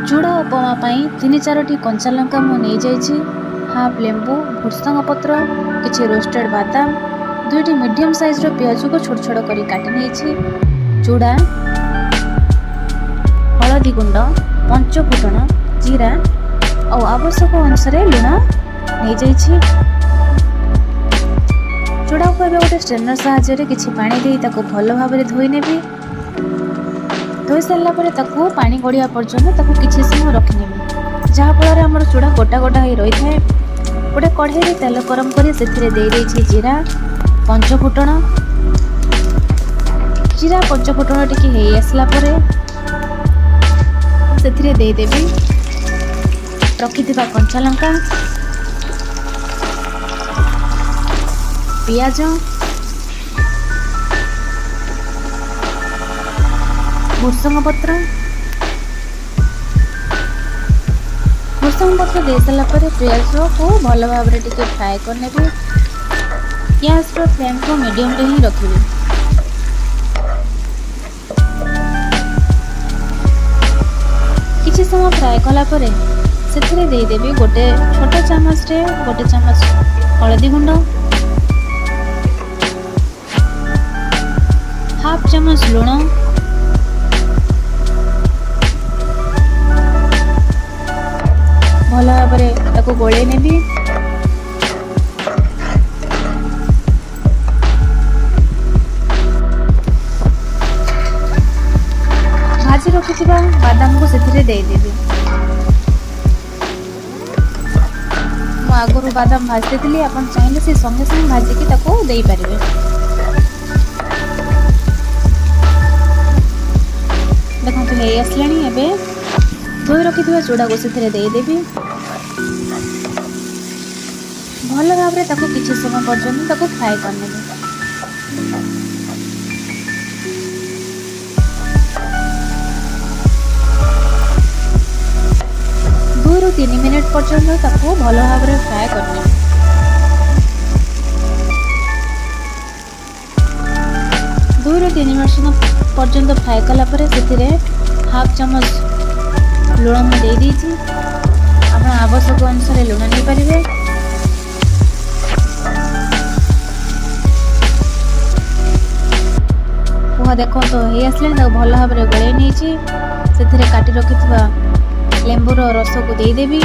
चूड़ा उपमा पाई 3-4टी कंचा लंका मु नहीं जाइछि, हाफ लेंबू, भुर्संग पत्र, किछि रोस्टेड बादाम, 2टी मीडियम साइज रो प्याज को छोट छोट करी काटि नेछि, चूड़ा, हलदी गुंड, पंच फुटण, जीरा और आवश्यक अनुसार लुण नहीं जाइछि। चूड़ा को एबे गोटे स्ट्रेनर साहाय्य किछि पानी देई ताको भल भाव में धोई नेबी। धोई सारा पर ताकू पानी गड़िया पर्यंत ताकू किछि समय रखिनेबी, जहाँफल आमर चूड़ा गोटा गोटा हो रही है। गोटे कढ़ाई तेल गरम कर जीरा, पंच फुटण, जीरा पंच फुटण टिके हो आसला से देदेवी रखिथिबा कंचा लंका, पियाज, भुर्संग पत्र दे सारा पर पियाज को भल भाव में टिके फ्राए करने। गैस फ्लेम को मीडियम रे ही रखिए। किछि समय फ्राए कला परे सेथिरे दे देबी गोटे छोट चामच रे गोटे चामच हलदी गुंड, हाफ चामच लुण, भल भाव में गोले नेबी। भाजी रखिथिबा बादाम को सेथिरे दे देबी। मु आगुरु बादाम भाजी देली, आपण चाहिले से संगे संगे भाजी की ताको देई परिबे। देखंतु हे आसलानी। एबे धोई रखिथिबा चूड़ा को सेथिरे दे देबी। भल भाव में ताको किछि समय पर्यंत ताको फ्राए करने। 2 ରୁ 3 मिनट पर्यंत ताको भल भाव में फ्राए करने। 2 ରୁ 3 मिनट पर्यंत फ्राए कला परे सेथिरे हाफ चामच लुण दे दीची। आपण आवश्यक अनुसार लुण नहीं पारिबे। पोहा देखो तो हे आसले भल भाव में गोले नहीं से काटी रखिथिबा लेंबूर रस को दे देबी।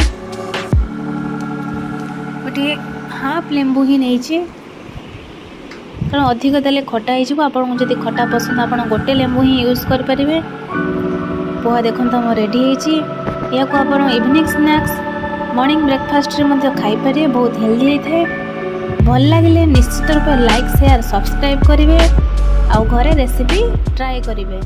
गोटे हाफ लेंबू ही नहीं कारण अधिक देले खटा हो। आपको जब खटा पसंद आप गोटे लेंबू ही यूज करें। पोहा देखो हम रेडी या आप इवनिंग स्नैक्स मॉर्निंग ब्रेकफास्ट रे खाईपारे। बहुत हेल्दी होता है। भल लगे निश्चित रूप लाइक शेयर सब्सक्राइब करेंगे। आउ घरे रेसिपी ट्राए करेंगे।